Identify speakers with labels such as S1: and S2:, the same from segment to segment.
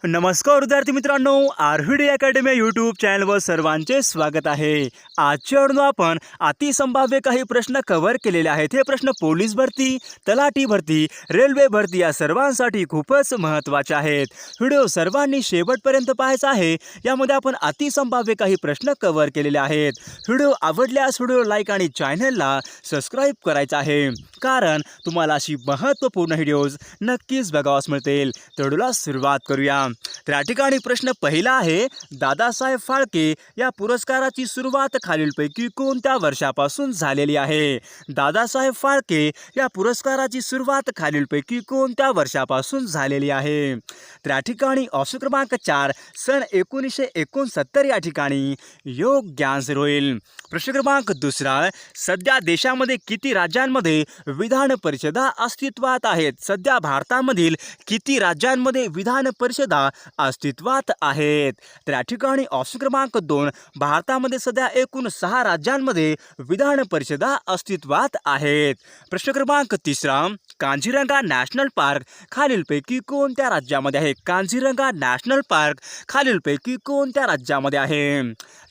S1: नमस्कार विद्यार्थी मित्रांनो, आरव्हीडी अकॅडमी यूट्यूब चॅनलवर सर्वांचे स्वागत आहे। आजच्या व्हिडिओ आपण अतिसंभाव्य काही प्रश्न कव्हर केलेले आहेत। हे प्रश्न पोलीस भरती, तलाठी भरती, रेल्वे भरती या सर्वांसाठी खूपच महत्त्वाचे आहेत। व्हिडिओ सर्वांनी शेवटपर्यंत पाहायचा आहे। यामध्ये आपण अतिसंभाव्य काही प्रश्न कव्हर केलेले आहेत। व्हिडिओ आवडल्यास व्हिडिओ लाईक आणि चॅनलला सबस्क्राइब करायचं आहे, कारण तुम्हाला अशी महत्त्वपूर्ण व्हिडिओज नक्कीच बघावास मिळतील। तर व्हिडिओला सुरुवात करूया। तर या ठिकाणी प्रश्न पहिला आहे, दादासाहेब फाळके या पुरस्काराची सुरुवात खालीलपैकी कोणत्या वर्षापासून झालेली आहे? दादासाहेब फाळके या पुरस्काराची सुरुवात खालीलपैकी कोणत्या वर्षापासून झालेली आहे? तर या ठिकाणी ऑप्शन क्रमांक 4 सन 1969 या ठिकाणी योग्य आन्सर होईल। प्रश्न क्रमांक दुसरा, सध्या देशामध्ये किती राज्यांमध्ये विधान परिषदा अस्तित्वात आहेत? सध्या भारतामधील किती राज्यांमध्ये विधान परिषदा अस्तित्वात आहेत? तर या ठिकाणी ऑप्शन क्रमांक 2 भारतामध्ये सध्या एकूण 6 राज्यांमध्ये विधान परिषदा अस्तित्वात आहेत। प्रश्न क्रमांक तिसरा, काझीरंगा नॅशनल पार्क खालीलपैकी कोणत्या राज्यामध्ये आहे? काझीरंगा नॅशनल पार्क खालीलपैकी कोणत्या राज्यामध्ये आहे?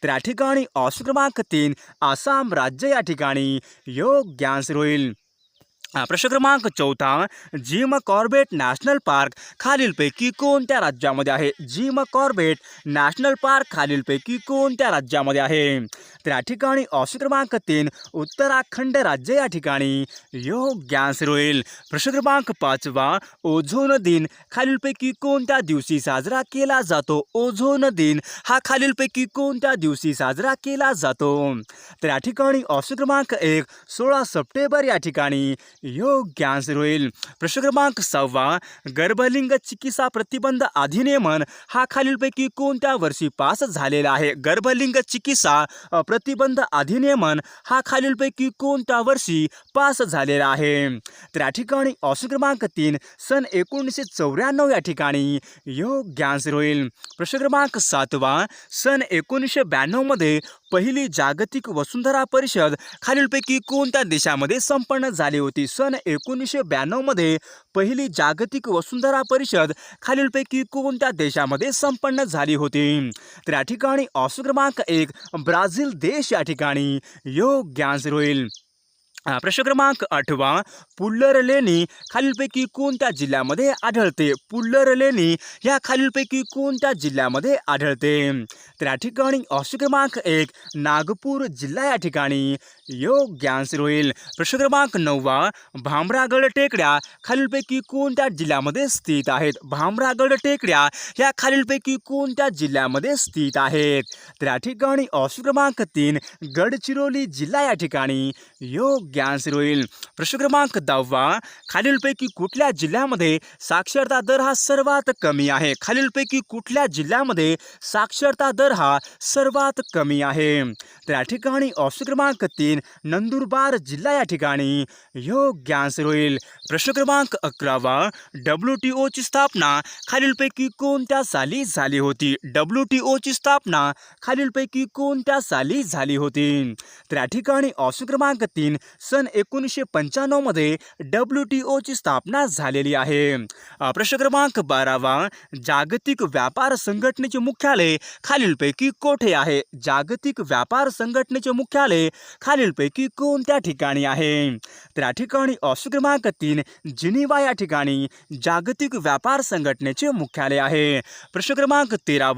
S1: तर या ठिकाणी ऑप्शन क्रमांक 3 आसाम राज्य या ठिकाणी योग्य आन्सर होईल। प्रश्न क्रमांक 4 जिम कॉर्बेट नॅशनल पार्क खालीलपैकी कोणत्या राज्यामध्ये आहे? जिम कॉर्बेट नॅशनल पार्क खालीलपैकी कोणत्या राज्यामध्ये आहे? तर या ठिकाणी ऑप्शन क्रमांक 3 उत्तराखंड राज्य या ठिकाणी योग्य आन्सर होईल। प्रश्न क्रमांक 5 ओझोन दिन खालीलपैकी कोणत्या दिवशी साजरा केला जातो? ओझोन दिन हा खालीलपैकी कोणत्या दिवशी साजरा केला जातो? तर या ठिकाणी ऑप्शन क्रमांक 1 16 सप्टेंबर या ठिकाणी योग्य आन्सर होईल। प्रश्न क्रमांक 6 गर्भलिंग चिकित्सा प्रतिबंध अधिनियमन हा खालीलपैकी कोणत्या वर्षी पास झालेला आहे? गर्भलिंग चिकित्सा प्रतिबंध अधिनियमन हा खालीलपैकी कोणत्या वर्षी पास झालेला आहे? तर या ठिकाणी ऑप्शन क्रमांक 3 सन 1994 या ठिकाणी योग्य आन्सर होईल। प्रश्न क्रमांक 7 सन 1992 मध्ये पहिली जागतिक वसुंधरा परिषद खालीलपैकी कोणत्या देशामध्ये संपन्न झाली होती? सन 1992 मध्ये पहिली जागतिक वसुंधरा परिषद खालीलपैकी कोणत्या देशामध्ये संपन्न झाली होती? तर या ठिकाणी ऑप्शन क्रमांक 1 ब्राझील देश या ठिकाणी योग्य आन्सर होईल। प्रश्न क्रमांक 8 पुल्लर लेणी खालीलपैकी कोणत्या जिल्ह्यामध्ये आढळते? पुल्लर लेणी या खालीलपैकी कोणत्या जिल्ह्यामध्ये आढळते? तर या ठिकाणी ऑप्शन क्रमांक 1 नागपूर जिल्हा या ठिकाणी योग्य आन्सर होईल। प्रश्न क्रमांक 9 भामरागड टेकड्या खालीलपैकी कोणत्या जिल्ह्यामध्ये स्थित आहेत? भामरागड टेकड्या या खालीलपैकी कोणत्या जिल्ह्यामध्ये स्थित आहेत? तर या ठिकाणी ऑप्शन क्रमांक 3 गडचिरोली जिल्हा या ठिकाणी योग्य आन्सर होईल। प्रश्न क्रमांक 10 खालीलपैकी कुठल्या जिल्ह्यामध्ये साक्षरता दर हा सर्वात कमी आहे? खालीलपैकी कुठल्या जिल्ह्यामध्ये साक्षरता दर हा सर्वात कमी आहे? तर या ठिकाणी ऑप्शन क्रमांक 3 नंदुरबार जिल्हा या ठिकाणी योग्य आन्सर होईल। प्रश्न क्रमांक 11 WTO ची स्थापना खालीलपैकी कोणत्या साली झाली होती? WTO ची स्थापना खालीलपैकी कोणत्या साली झाली होती? तर या ठिकाणी ऑप्शन क्रमांक 3 सन 1995 मध्ये WTO ची स्थापना झालेली आहे। प्रश्न क्रमांक 12 जागतिक व्यापार संघटनेचे मुख्यालय खालीलपैकी कोठे आहे? जागतिक व्यापार संघटनेचे मुख्यालय खालीलपैकी कोणत्या ठिकाणी आहे? तर या ठिकाणी ऑप्शन क्रमांक 3 जिनिव्हा या ठिकाणी जागतिक व्यापार संघटनेचे मुख्यालय आहे। प्रश्न क्रमांक 13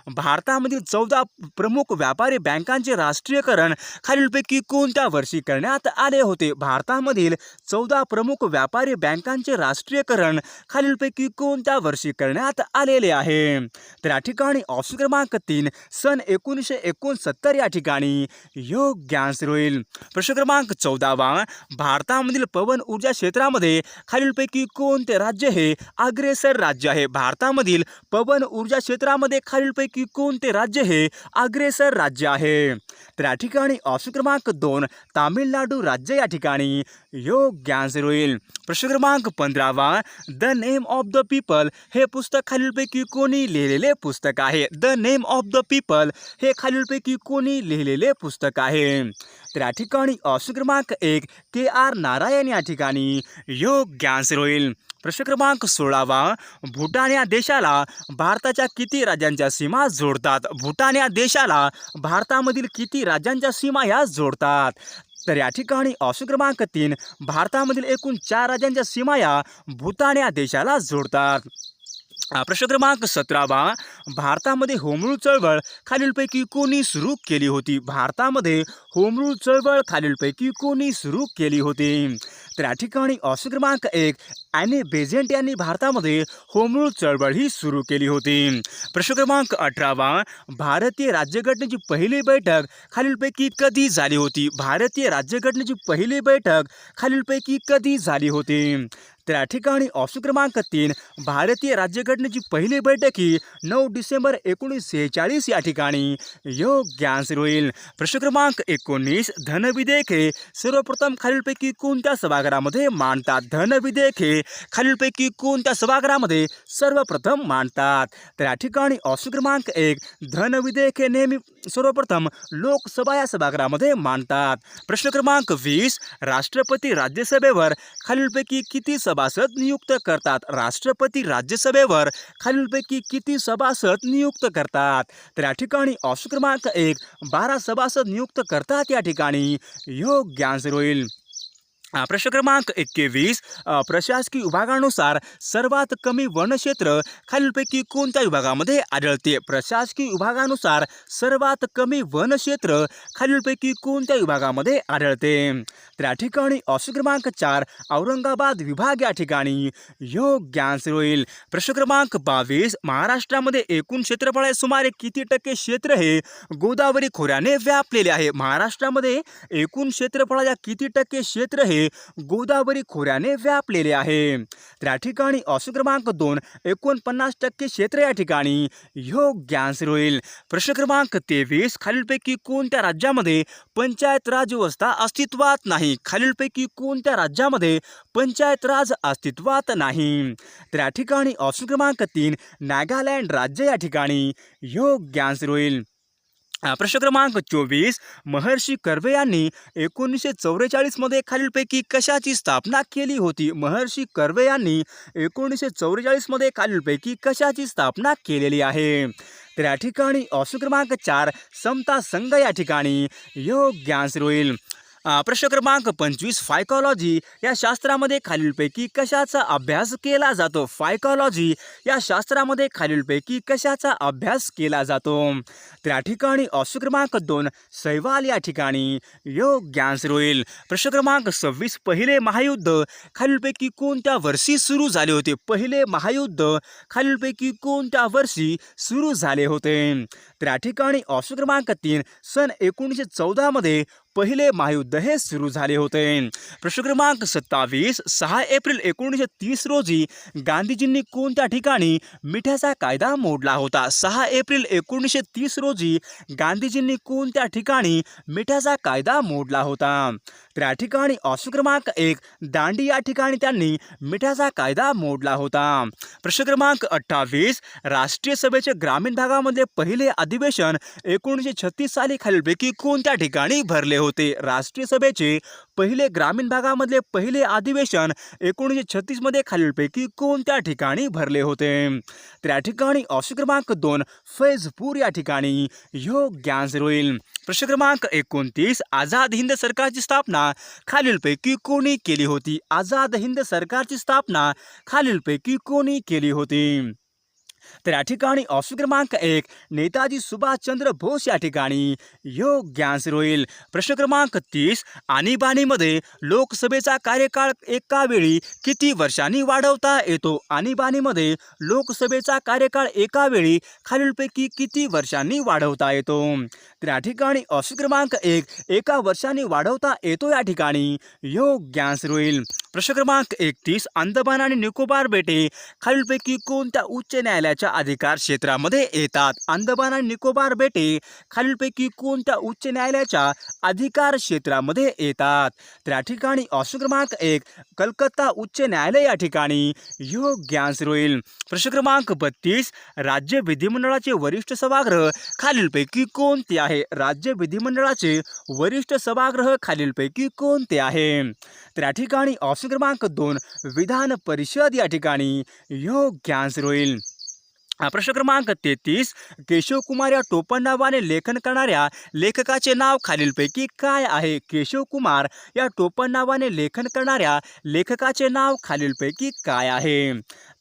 S1: भारतामधील 14 प्रमुख व्यापारी बँकांचे राष्ट्रीयकरण खालीलपैकी कोणत्या वर्षी करण्यात आले होते? भारतामधील 14 प्रमुख व्यापारी बँकांचे राष्ट्रीयकरण खालीलपैकी कोणत्या वर्षी करण्यात आलेले आहे? तर या ठिकाणी ऑप्शन क्रमांक 3 सन 1969 या ठिकाणी योग्य आन्सर होईल। प्रश्न क्रमांक 14 भारतामधील पवन ऊर्जा क्षेत्रामध्ये खालीलपैकी कोणते राज्य हे अग्रेसर राज्य आहे? भारतामधील पवन ऊर्जा क्षेत्रामध्ये खालीलपैकी कोणते राज्य हे अग्रेसर राज्य आहे? तर या ठिकाणी ऑप्शन क्रमांक 2 तामिळनाडू राज्य या ठिकाणी योग्य आन्सर होईल। प्रश्न क्रमांक 15 the name of the people हे पुस्तक खालीलपैकी कोणी लिहिलेले पुस्तक आहे? The name of the people हे खालीलपैकी कोणी लिहिलेले पुस्तक आहे? तर या ठिकाणी ऑप्शन क्रमांक 1 KR नारायण या ठिकाणी योग्य आन्सर होईल। प्रश्न क्रमांक 16वा, भूटान या देशाला भारताच्या किती राज्यांच्या सीमा जोडतात? भूटान या देशाला भारतामधील किती राज्यांच्या सीमा या जोडतात? तर या ठिकाणी ऑप्शन क्रमांक 3, भारतामधील एकूण 4 राज्यांच्या सीमा या भूटान या देशाला जोडतात. प्रश्न क्रमांक 17वा, भारतामध्ये होम रूल चळवळ खालीलपैकी कोणी सुरू केली होती? भारतामध्ये होम रूल चळवळ खालीलपैकी कोणी सुरू केली होती? तर या ठिकाणी ऑप्शन क्रमांक 1, ॲनी बेझंट यांनी भारतामध्ये होम रूल चळवळ ही सुरू केली होती. प्रश्न क्रमांक 18वा, भारतीय राज्यघटनेची पहिली बैठक खालीलपैकी कधी झाली होती? भारतीय राज्यघटनेची पहिली बैठक खालीलपैकी कधी झाली होती? तर या ठिकाणी ऑप्शन क्रमांक 3, भारतीय राज्यघटनेची पहिली बैठक ही 9 डिसेंबर 1946 या ठिकाणी योग्य आन्सर होईल. प्रश्न क्रमांक 19, धनविधेयक हे सर्वप्रथम खालीलपैकी कोणत्या सभागृहामध्ये मांडतात? धनविधेयक हे खालीलपैकी कोणत्या सभागृहामध्ये सर्वप्रथम मांडतात? तर या ठिकाणी ऑप्शन क्रमांक 1, धनविधेयक हे नेहमी सर्वप्रथम लोकसभा या सभागृहामध्ये मांडतात. प्रश्न क्रमांक 20, राष्ट्रपती राज्यसभेवर खालीलपैकी किती सभासद नियुक्त करतात? राष्ट्रपती राज्यसभेवर खालीलपैकी किती सभासद नियुक्त करतात? तर या ठिकाणी ऑप्शन क्रमांक 1, 12 सभासद नियुक्त करतात या ठिकाणी योग्य आन्सर होईल. प्रश्न क्रमांक 21, प्रशासकीय विभागानुसार सर्वात कमी वनक्षेत्र खालीलपैकी कोणत्या विभागामध्ये आढळते? प्रशासकीय विभागानुसार सर्वात कमी वनक्षेत्र खालीलपैकी कोणत्या विभागामध्ये आढळते? तर या ठिकाणी ऑप्शन क्रमांक 4, औरंगाबाद विभाग या ठिकाणी योग्य आन्सर होईल. प्रश्न क्रमांक 22, महाराष्ट्रामध्ये एकूण क्षेत्रफळ सुमारे किती टक्के क्षेत्र हे गोदावरी खोऱ्याने व्यापलेले आहे? महाराष्ट्रामध्ये एकूण क्षेत्रफळाच्या किती टक्के क्षेत्र हे गोदावरी खोऱ्याने व्यापलेले आहे? तर या ठिकाणी ऑप्शन क्रमांक 2, 49% क्षेत्र या ठिकाणी योग्य आन्सर होईल. प्रश्न क्रमांक 23, खालीलपैकी कोणत्या राज्यामध्ये पंचायत राज व्यवस्था अस्तित्वात नाही? खालीलपैकी कोणत्या राज्यामध्ये पंचायत राज अस्तित्वात नाही? तर या ठिकाणी ऑप्शन क्रमांक 3, नागालँड राज्य या ठिकाणी योग्य आन्सर होईल. प्रश्न क्रमांक 24, महर्षी कर्वे यांनी 1944 मध्ये खालीलपैकी कशाची स्थापना केली होती? महर्षी कर्वे यांनी 1944 मध्ये खालीलपैकी कशाची स्थापना केलेली आहे? तर या ठिकाणी ऑप्शन क्रमांक 4, समता संघ या ठिकाणी योग्य आन्सर होईल. प्रश्न क्रमांक 25, फायकॉलॉजी या शास्त्रामध्ये खालीलपैकी कशाचा अभ्यास केला जातो? फायकॉलॉजी या शास्त्रामध्ये खालीलपैकी कशाचा अभ्यास केला जातो? तर या ठिकाणी ऑप्शन क्रमांक 2, शैवाल या ठिकाणी योग्य आन्सर होईल. प्रश्न क्रमांक 26, पहिले महायुद्ध खालीलपैकी कोणत्या वर्षी सुरू झाले होते? पहिले महायुद्ध खालीलपैकी कोणत्या वर्षी सुरू झाले होते? तर या ठिकाणी ऑप्शन क्रमांक 3, सन 1914 मध्ये पहिले महायुद्ध हे सुरू झाले होते. प्रश्न क्रमांक 27, 6 एप्रिल 1930 रोजी गांधीजींनी कोणत्या ठिकाणी मिठाचा कायदा मोडला होता? 6 एप्रिल 1930 रोजी गांधीजींनी कोणत्या ठिकाणी मिठाचा कायदा मोडला होता? तर या ठिकाणी ऑप्शन क्रमांक 1, दांडी या ठिकाणी त्यांनी मिठाचा कायदा मोडला होता. प्रश्न क्रमांक 28, राष्ट्रीय सभेचे ग्रामीण भागामध्ये पहिले अधिवेशन 1936 साली खालीलपैकी कोणत्या ठिकाणी भरले होते? राष्ट्रीय सभेचे पहिले ग्रामीण भागामधले पहिले अधिवेशन 1936 मध्ये खालीलपैकी कोणत्या ठिकाणी भरले होते? तर या ठिकाणी ऑप्शन क्रमांक 2, फैजपूर या ठिकाणी योग्य आन्सर होईल. प्रश्न क्रमांक 29, आझाद हिंद सरकारची स्थापना खालीलपैकी कोणी केली होती? आझाद हिंद सरकारची स्थापना खालीलपैकी कोणी केली होती? तर या ठिकाणी ऑप्शन क्रमांक 1, नेताजी सुभाषचंद्र बोस या ठिकाणी योग्य आन्सर होईल. प्रश्न क्रमांक 30, आणीबाणीमध्ये लोकसभेचा कार्यकाळ एका वेळी किती वर्षांनी वाढवता येतो? आणीबाणीमध्ये लोकसभेचा कार्यकाळ एका वेळी खालीलपैकी किती वर्षांनी वाढवता येतो? तर या ठिकाणी ऑप्शन क्रमांक 1, एका वर्षांनी वाढवता येतो या ठिकाणी योग्य आन्सर होईल. प्रश्न क्रमांक 31, अंदमान आणि निकोबार बेटे खालीलपैकी कोणत्या उच्च न्यायालयात न्यायालयाच्या अधिकार क्षेत्रामध्ये येतात? अंदमान आणि निकोबार बेटे खालीलपैकी कोणत्या उच्च न्यायालयाच्या अधिकार क्षेत्रामध्ये येतात? तर या ठिकाणी ऑप्शन क्रमांक 1 कलकत्ता उच्च न्यायालय या ठिकाणी योग्य आन्सर होईल. प्रश्न क्रमांक 32 राज्य विधिमंडळाचे वरिष्ठ सभागृह खालीलपैकी कोणते आहे? राज्य विधिमंडळाचे वरिष्ठ सभागृह खालीलपैकी कोणते आहे? तर या ठिकाणी ऑप्शन क्रमांक 2 विधान परिषद या ठिकाणी योग्य आन्सर होईल. प्रश्न क्रमांक 33 केशव कुमार या टोपण नावाने लेखन करणाऱ्या लेखकाचे नाव खालीलपैकी काय आहे? केशव कुमार या टोपण नावाने लेखन करणाऱ्या लेखकाचे नाव खालीलपैकी काय आहे?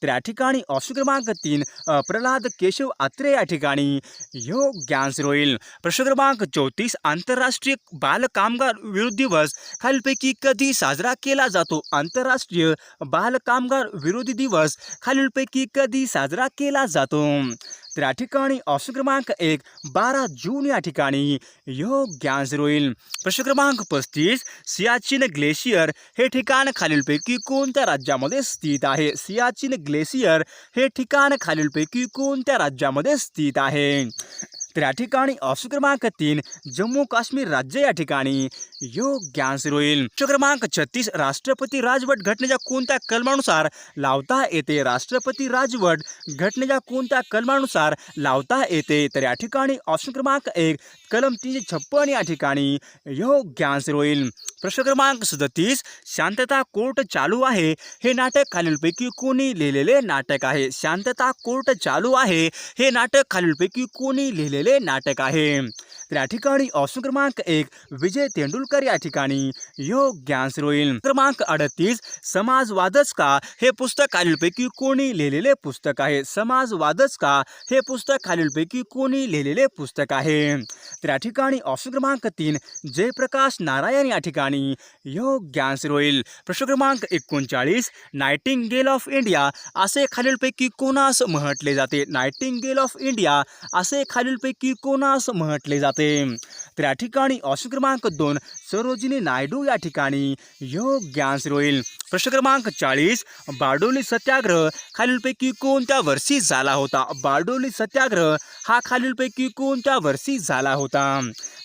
S1: तर या ठिकाणी ऑप्शन क्रमांक 3 प्रल्हाद केशव आत्रे या ठिकाणी योग्य आन्सर होईल. प्रश्न क्रमांक 34 आंतरराष्ट्रीय बाल कामगार विरोधी दिवस खालीलपैकी कधी साजरा केला जातो? आंतरराष्ट्रीय बाल कामगार विरोधी दिवस खालीलपैकी कधी साजरा केला जातो? तर या ठिकाणी ऑप्शन क्रमांक 1 12 जून या ठिकाणी योग्य आन्सर होईल. प्रश्न क्रमांक 35 सियाचीन ग्लेशियर हे ठिकाण खालीलपैकी कोणत्या राज्यामध्ये स्थित आहे? सियाचीन ग्लेशियर हे ठिकाण खालीलपैकी कोणत्या राज्यामध्ये स्थित आहे? तर या ठिकाणी ऑप्शन क्रमांक 3 जम्मू काश्मीर राज्य या ठिकाणी योग्य आन्सर होईल. प्रश्न क्रमांक 36 राष्ट्रपती राजवट घटनेच्या कोणत्या कलमानुसार लावता येते? राष्ट्रपती राजवट घटनेच्या कोणत्या कलमानुसार लावता येते? तर या ठिकाणी ऑप्शन क्रमांक 1 कलम 356 या ठिकाणी योग्य आन्सर होईल. प्रश्न क्रमांक 37 शांतता कोर्ट चालू आहे हे नाटक खालीलपैकी कोणी लिहिलेले नाटक आहे? शांतता कोर्ट चालू आहे हे नाटक खालीलपैकी कोणी लिहिलेले नाटक आहे? तर या ठिकाणी ऑप्शन क्रमांक 1 विजय तेंडुलकर या ठिकाणी योग्य आन्सर होईल. क्रमांक 38 समाजवादच का हे पुस्तक खालीलपैकी कोणी लिहिलेले पुस्तक आहे? समाजवादच का हे पुस्तक खालीलपैकी कोणी लिहिलेले पुस्तक आहे? तर या ठिकाणी ऑप्शन क्रमांक 3 जयप्रकाश नारायण या ठिकाणी योग्य आन्सर होईल. प्रश्न क्रमांक 39 नाइटिंगेल ऑफ इंडिया असे खालीलपैकी कोणास म्हटले जाते? नाइटिंगेल ऑफ इंडिया असे खालीलपैकी कोणास म्हटले जाते? तर या ठिकाणी ऑप्शन क्रमांक 2 सरोजिनी नायडू या ठिकाणी योग्य आन्सर होईल. प्रश्न क्रमांक 40 बारडोली सत्याग्रह खालीलपैकी कोणत्या वर्षी झाला होता? बारडोली सत्याग्रह हा खालीलपैकी कोणत्या वर्षी झाला होता?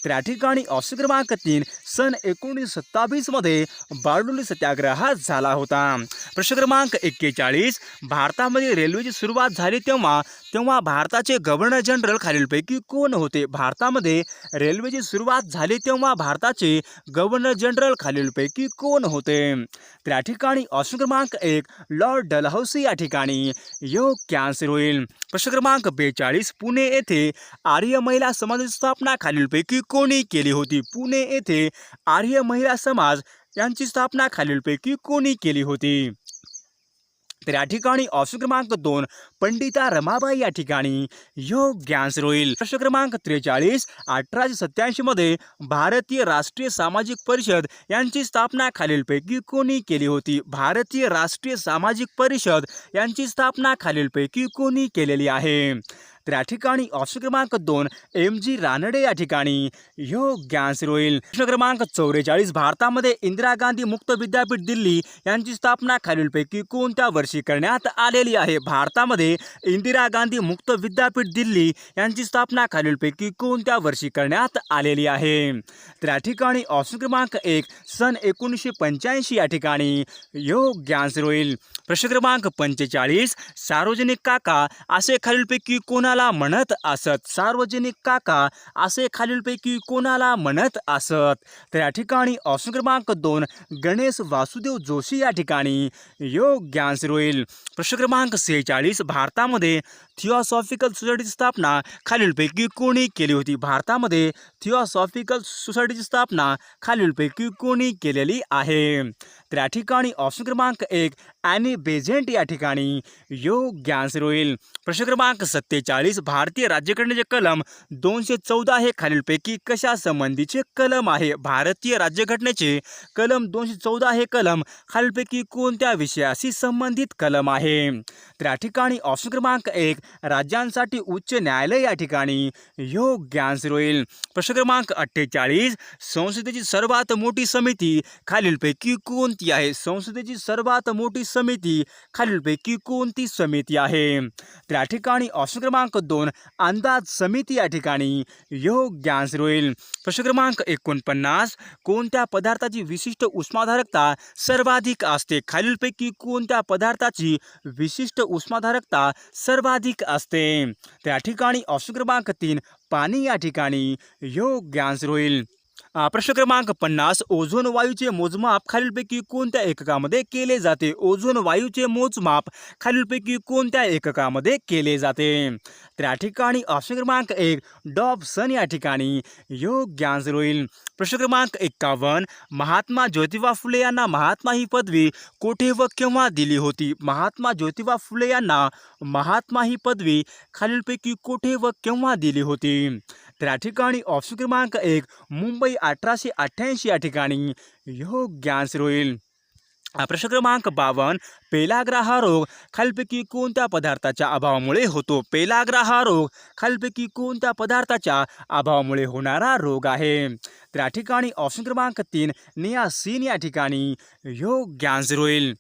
S1: तर या ठिकाणी ऑप्शन क्रमांक 3 सन 1927 मध्ये बारडोली सत्याग्रह हा झाला होता. प्रश्न क्रमांक 41 भारतामध्ये रेल्वेची सुरुवात झाली तेव्हा भारताचे गव्हर्नर जनरल खालीलपैकी कोण होते? भारतामध्ये रेल्वेची सुरुवात झाली तेव्हा भारताचे गव्हर्नर जनरल खालीलपैकी कोण होते? तर या ठिकाणी ऑप्शन क्रमांक 1 लॉर्ड डलहौसी या ठिकाणी योग्य आन्सर होईल. प्रश्न क्रमांक 42 पुणे येथे आर्य महिला समाजाची स्थापना खालीलपैकी कोणी केली होती? पुणे येथे आर्य महिला समाज यांची स्थापना खालीलपैकी कोणी केली होती? तर या ठिकाणी ऑप्शन क्रमांक 2 पंडिता रमाबाई या ठिकाणी योग्य आन्सर होईल. प्रश्न क्रमांक 43 1887 मध्ये भारतीय राष्ट्रीय सामाजिक परिषद यांची स्थापना खालीलपैकी कोणी केली होती? भारतीय राष्ट्रीय सामाजिक परिषद यांची स्थापना खालीलपैकी कोणी केलेली आहे? तर या ठिकाणी ऑप्शन क्रमांक 2 MG रानडे या ठिकाणी योग्य आन्सर होईल. प्रश्न क्रमांक 44 भारतामध्ये इंदिरा गांधी मुक्त विद्यापीठ दिल्ली यांची स्थापना खालीलपैकी कोणत्या वर्षी करण्यात आलेली आहे? भारतामध्ये इंदिरा गांधी मुक्त विद्यापीठ दिल्ली यांची स्थापना खालीलपैकी कोणत्या वर्षी करण्यात आलेली आहे? तर या ठिकाणी ऑप्शन क्रमांक 1 सन 1985 या ठिकाणी योग्य आन्सर होईल. प्रश्न क्रमांक 45 सार्वजनिक काका असे खालीलपैकी कोणाला म्हणत असत? सार्वजनिक काका असे खालीलपैकी कोणाला म्हणत असत? तर या ठिकाणी ऑप्शन क्रमांक 2 गणेश वासुदेव जोशी या ठिकाणी योग्य आन्सर होईल. प्रश्न क्रमांक 46 भारतामध्ये थिओसॉफिकल सोसायटीची स्थापना खालीलपैकी कोणी केली होती? भारतामध्ये थिओसॉफिकल सोसायटीची स्थापना खालीलपैकी कोणी केलेली आहे? तर या ठिकाणी ऑप्शन क्रमांक 1 ॲनी बेझंट या ठिकाणी योग्य आन्सर होईल. प्रश्न क्रमांक 47 भारतीय राज्यघटनेचे कलम 214 हे खालीलपैकी कशा संबंधीचे कलम आहे? भारतीय राज्यघटनेचे कलम 214 हे कलम खालीलपैकी कोणत्या विषयाशी संबंधित कलम आहे? तर त्या ठिकाणी ऑप्शन क्रमांक 1 राज्यांसाठी उच्च न्यायालय या ठिकाणी योग्य आन्सर होईल. प्रश्न क्रमांक 48 संसदेची सर्वात मोठी समिती खालीलपैकी कोणती आहे? संसदेची सर्वात मोठी समिती खालीलपैकी कोणती समिती आहे? त्या ठिकाणी ऑप्शन क्रमांक 2 अंदाज समिती या ठिकाणी योग्य आन्सर होईल. प्रश्न क्रमांक 49 कोणत्या पदार्थाची विशिष्ट उष्माधारकता सर्वाधिक असते? खालीलपैकी कोणत्या पदार्थाची विशिष्ट उष्माधारकता सर्वाधिक असते? त्या ठिकाणी ऑप्शन क्रमांक 3 पाणी या ठिकाणी योग्य आन्सर होईल. प्रश्न क्रमांक 50 ओझोन वायूचे मोजमाप खालीलपैकी कोणत्या एककामध्ये केले जाते? ओझोन वायूचे मोजमाप खालीलपैकी कोणत्या एककामध्ये केले जाते? त्या ठिकाणी ऑप्शन क्रमांक 1 डॉबसन या ठिकाणी योग्य आन्सर होईल. प्रश्न क्रमांक 51 महात्मा ज्योतिबा फुले यांना महात्मा ही पदवी कोठे व केव्हा दिली होती? महात्मा ज्योतिबा फुले यांना महात्मा ही पदवी खालीलपैकी कोठे व केव्हा दिली होती? त्या ठिकाणी ऑप्शन क्रमांक 1 मुंबई 1888 या ठिकाणी योग्य आन्सर होईल. प्रश्न क्रमांक 52 पेलाग्रा हा रोग खालीलपैकी कोणत्या पदार्थाच्या अभावामुळे होतो? पेलाग्रा हा रोग खालीलपैकी कोणत्या पदार्थाच्या अभावामुळे होणारा रोग आहे? त्या ठिकाणी ऑप्शन क्रमांक 3 नियासिन या ठिकाणी योग्य आन्सर होईल.